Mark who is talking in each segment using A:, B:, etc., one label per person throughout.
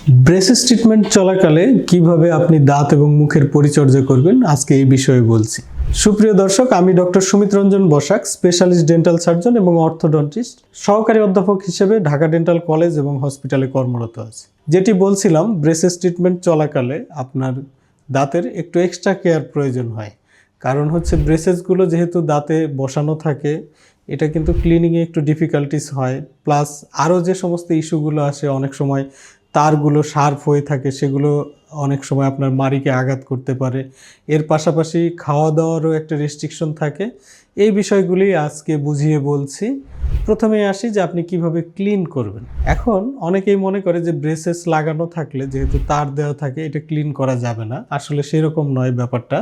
A: Braces treatment চলাকালে কিভাবে আপনি দাঁত এবং মুখের পরিচর্যা করবেন আজকে এই বিষয়ে বলছি। সুপ্রিয় দর্শক, আমি doctor Sumit Ranjan Basak, specialist dental surgeon এবং অর্থোডন্টিস্ট, সহকারী অধ্যাপক হিসেবে ঢাকা ডেন্টাল কলেজ এবং হসপিটালে কর্মরত আছি। যেটি বলছিলাম, ব্রেসেস ট্রিটমেন্ট চলাকালে আপনার দাঁতের একটু এক্সট্রা কেয়ার প্রয়োজন হয়। কারণ হচ্ছে ব্রেসেসগুলো যেহেতু দাঁতে বসানো থাকে, এটা কিন্তু ক্লিনিংয়ে একটু ডিফিকাল্টিস হয়। প্লাস আরও যে সমস্ত ইস্যুগুলো আসে, অনেক সময় তারগুলো শার্প হয়ে থাকে, সেগুলো অনেক সময় আপনার মাড়িকে আঘাত করতে পারে। এর পাশাপাশি খাওয়া দাওয়ারও একটা রেস্ট্রিকশন থাকে। এই বিষয়গুলি আজকে বুঝিয়ে বলছি। প্রথমে আসি যে আপনি কিভাবে ক্লিন করবেন। এখন অনেকেই মনে করে যে ব্রেসেস লাগানো থাকলে, যেহেতু তার দেওয়া থাকে, এটা ক্লিন করা যাবে না। আসলে সেরকম নয় ব্যাপারটা।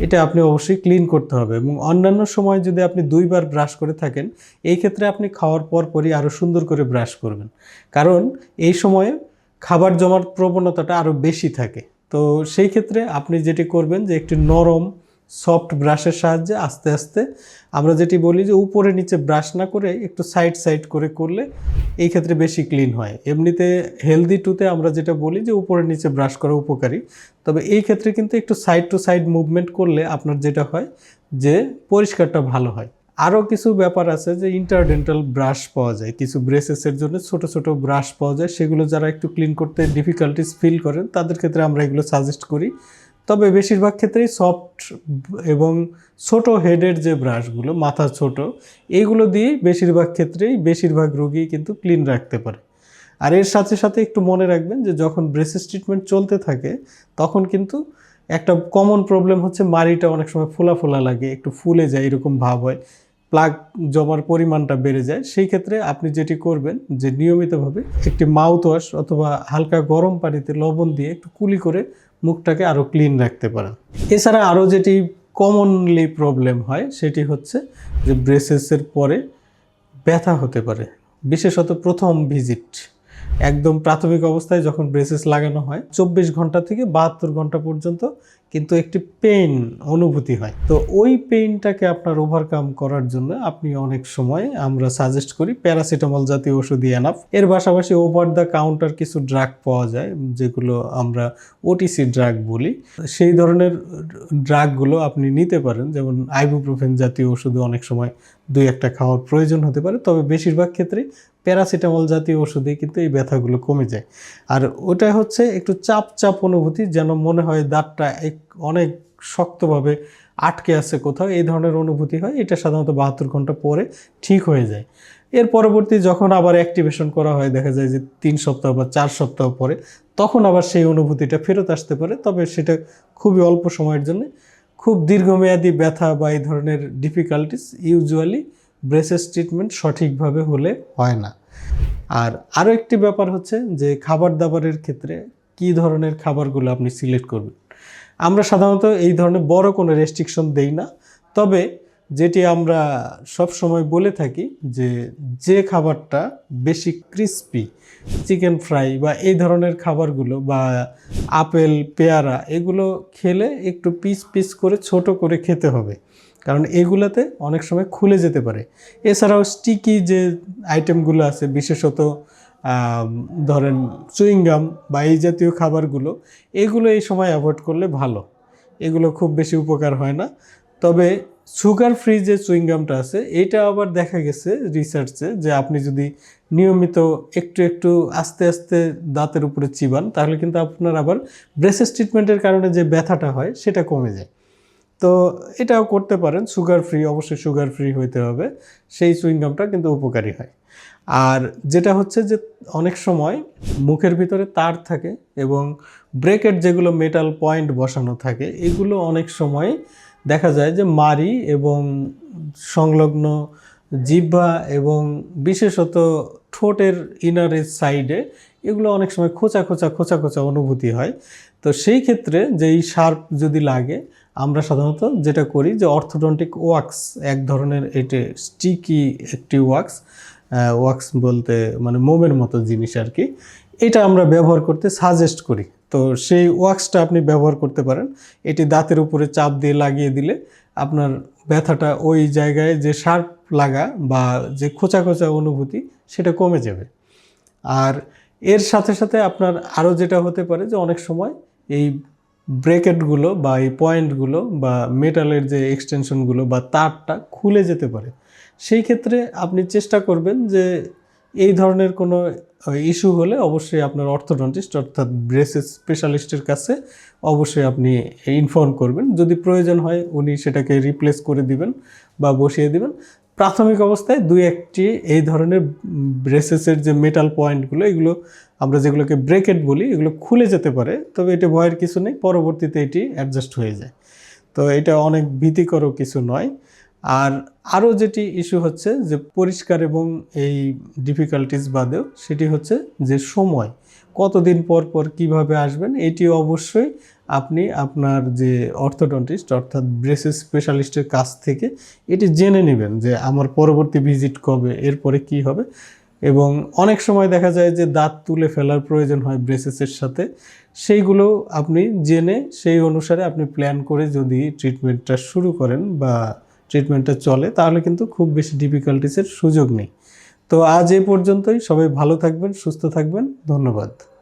A: এটা আপনি অবশ্যই ক্লিন করতে হবে এবং অন্যান্য সময় যদি আপনি 2বার ব্রাশ করে থাকেন, এই ক্ষেত্রে আপনি খাওয়ার পরই আরও সুন্দর করে ব্রাশ করবেন। কারণ এই সময়ে খাবার জমার প্রবণতাটা আরও বেশি থাকে। তো সেই ক্ষেত্রে আপনি যেটি করবেন যে একটি নরম সফট ব্রাশের সাহায্যে আস্তে আস্তে, আমরা যেটি বলি যে উপরে নিচে ব্রাশ না করে একটু সাইড সাইড করে করলে এই ক্ষেত্রে বেশি ক্লিন হয়। এমনিতে হেলদি টুতে আমরা যেটা বলি যে উপরে নিচে ব্রাশ করা উপকারী, তবে এই ক্ষেত্রে কিন্তু একটু সাইড টু সাইড মুভমেন্ট করলে আপনার যেটা হয় যে পরিষ্কারটা ভালো হয়। আরও কিছু ব্যাপার আছে যে ইন্টারডেন্টাল ব্রাশ পাওয়া যায়, কিছু ব্রেসেসের জন্য ছোট ছোট ব্রাশ পাওয়া যায়। সেগুলো যারা একটু ক্লিন করতে ডিফিকাল্টিস ফিল করেন, তাদের ক্ষেত্রে আমরা এগুলো সাজেস্ট করি। তবে বেশিরভাগ ক্ষেত্রেই সফট এবং ছোট হেডের যে ব্রাশগুলো, মাথা ছোট, এইগুলো দিয়েই বেশিরভাগ রোগী কিন্তু ক্লিন রাখতে পারে। আর এর সাথে সাথে একটু মনে রাখবেন যে যখন ব্রেসেস ট্রিটমেন্ট চলতে থাকে, তখন কিন্তু একটা কমন প্রবলেম হচ্ছে মাড়িটা অনেক সময় ফোলা ফোলা লাগে, একটু ফুলে যায়, এরকম ভাব হয়, প্লাগ জমার পরিমাণটা বেড়ে যায়। সেই ক্ষেত্রে আপনি যেটি করবেন যে নিয়মিতভাবে একটি মাউথ ওয়াশ অথবা হালকা গরম পানিতে লবণ দিয়ে একটু কুলি করে মুখটাকে আরও ক্লিন রাখতে পারেন। এছাড়া আরও যেটি কমনলি প্রবলেম হয়, সেটি হচ্ছে যে ব্রেসেসের পরে ব্যথা হতে পারে, বিশেষত প্রথম ভিজিট, একদম প্রাথমিক অবস্থায় যখন ব্রেসেস লাগানো হয় 24 ঘন্টা থেকে 72 ঘন্টা পর্যন্ত কিন্তু একটি পেইন অনুভূতি হয়। তো ওই পেইনটাকে আপনার ওভারকাম করার জন্য আপনি অনেক সময় আমরা সাজেস্ট করি প্যারাসিটামল জাতীয় ওষুধই এনাফ। এর পাশাপাশি ওভার দ্য কাউন্টার কিছু ড্রাগ পাওয়া যায়, যেগুলো আমরা ওটিসি ড্রাগ বলি। সেই ধরনের ড্রাগগুলো আপনি নিতে পারেন, যেমন আইবুপ্রোফেন জাতীয় ওষুধও অনেক সময় 2-1টা খাওয়ার প্রয়োজন হতে পারে। তবে বেশিরভাগ ক্ষেত্রেই প্যারাসিটামল জাতীয় ওষুধে কিন্তু এই ব্যথাগুলো কমে যায়। আর ওটা হচ্ছে একটু চাপ চাপ অনুভূতি, যেন মনে হয় দাঁতটা অনেক শক্তভাবে আটকে আছে কোথাও, এই ধরনের অনুভূতি হয়। এটা সাধারণত 72 ঘন্টা পরে ঠিক হয়ে যায়। এর পরবর্তী যখন আবার অ্যাক্টিভেশন করা হয়, দেখা যায় যে 3 সপ্তাহ বা 4 সপ্তাহ পরে, তখন আবার সেই অনুভূতিটা ফেরত আসতে পারে। তবে সেটা খুবই অল্প সময়ের জন্য। খুব দীর্ঘমেয়াদী ব্যথা বা এই ধরনের ডিফিকাল্টিস ইউজুয়ালি ব্রেসেস ট্রিটমেন্ট সঠিকভাবে হলে হয় না। আর আরও একটি ব্যাপার হচ্ছে যে খাবার দাবারের ক্ষেত্রে কী ধরনের খাবারগুলো আপনি সিলেক্ট করবেন। আমরা সাধারণত এই ধরনের বড় কোনো রেস্ট্রিকশন দেই না। তবে যেটি আমরা সব সময় বলে থাকি যে খাবারটা বেশি ক্রিস্পি, চিকেন ফ্রাই বা এই ধরনের খাবারগুলো, বা আপেল, পেয়ারা, এগুলো খেলে একটু পিস পিস করে ছোট করে খেতে হবে, কারণ এগুলাতে অনেক সময় খুলে যেতে পারে। এছাড়াও স্টিকি যে আইটেমগুলো আছে, বিশেষত ধরেন চুইংগাম বা এই জাতীয় খাবারগুলো, এগুলো এই সময় অ্যাভয়েড করলে ভালো। এগুলো খুব বেশি উপকার হয় না। তবে সুগার ফ্রি যে চুইংগামটা আছে, এটা আবার দেখা গেছে রিসার্চে যে আপনি যদি নিয়মিত একটু একটু আস্তে আস্তে দাঁতের উপরে চিবান, তাহলে কিন্তু আপনার আবার ব্রেসেস ট্রিটমেন্টের কারণে যে ব্যথাটা হয় সেটা কমে যায়। তো এটাও করতে পারেন। সুগার ফ্রি, অবশ্যই সুগার ফ্রি হইতে হবে, সেই চুইংগামটা কিন্তু উপকারী হয়। আর যেটা হচ্ছে যে অনেক সময় মুখের ভিতরে তার থাকে এবং ব্রেকেট যেগুলো মেটাল পয়েন্ট বসানো থাকে, এগুলো অনেক সময় দেখা যায় যে মাড়ি এবং সংলগ্ন জিহ্বা এবং বিশেষত ঠোঁটের ইনারের সাইডে এগুলো অনেক সময় খোঁচা খোঁচা খোঁচা খোঁচা অনুভূতি হয়। তো সেই ক্ষেত্রে যেই শার্প যদি লাগে, আমরা সাধারণত যেটা করি যে অর্থোডন্টিক ওয়াক্স, এক ধরনের এটা স্টিকি একটি ওয়াক্স বলতে মানে মোমের মতো জিনিস আর কি, এটা আমরা ব্যবহার করতে সাজেস্ট করি। তো সেই ওয়াক্সটা আপনি ব্যবহার করতে পারেন। এটি দাঁতের উপরে চাপ দিয়ে লাগিয়ে দিলে আপনার ব্যথাটা ওই জায়গায় যে শার্প লাগা বা যে খোঁচা খোঁচা অনুভূতি, সেটা কমে যাবে। আর এর সাথে সাথে আপনার আরও যেটা হতে পারে যে অনেক সময় এই ব্রেকেটগুলো বা এই পয়েন্টগুলো বা মেটালের যে এক্সটেনশনগুলো বা তারটা খুলে যেতে পারে। সেই ক্ষেত্রে আপনি চেষ্টা করবেন যে এই ধরনের কোনো ইস্যু হলে অবশ্যই আপনার অর্থোডন্টিস্ট অর্থাৎ ব্রেসেস স্পেশালিস্টের কাছে অবশ্যই আপনি ইনফর্ম করবেন। যদি প্রয়োজন হয় উনি সেটাকে রিপ্লেস করে দিবেন বা বসিয়ে দিবেন। প্রাথমিক অবস্থায় দুই একটি এই ধরনের ব্রেসেসের যে মেটাল পয়েন্টগুলো, এগুলো আমরা যেগুলোকে ব্রেকেট বলি, এগুলো খুলে যেতে পারে, তবে এটা ভয়ের কিছু নেই, পরবর্তীতে এটি অ্যাডজাস্ট হয়ে যায়। তো এটা অনেক ভীতিকর কিছু নয়। আর আরও যেটি ইস্যু হচ্ছে যে পরিষ্কার এবং এই ডিফিকাল্টিস বাদেও সেটি হচ্ছে যে সময়, কতদিন পর পর কীভাবে আসবেন, এটি অবশ্যই আপনি আপনার যে অর্থোডন্টিস্ট অর্থাৎ ব্রেসেস স্পেশালিস্টের কাছ থেকে এটি জেনে নেবেন যে আমার পরবর্তী ভিজিট কবে, এরপরে কি হবে। এবং অনেক সময় দেখা যায় যে দাঁত তুলে ফেলার প্রয়োজন হয় ব্রেসেসের সাথে, সেইগুলো আপনি জেনে সেই অনুসারে আপনি প্ল্যান করে যদি ট্রিটমেন্টটা শুরু করেন বা ট্রিটমেন্টটা চলে, তাহলে কিন্তু খুব বেশি ডিফিকাল্টিসের সুযোগ নেই। তো আজ এই পর্যন্তই। সবাই ভালো থাকবেন, সুস্থ থাকবেন। ধন্যবাদ।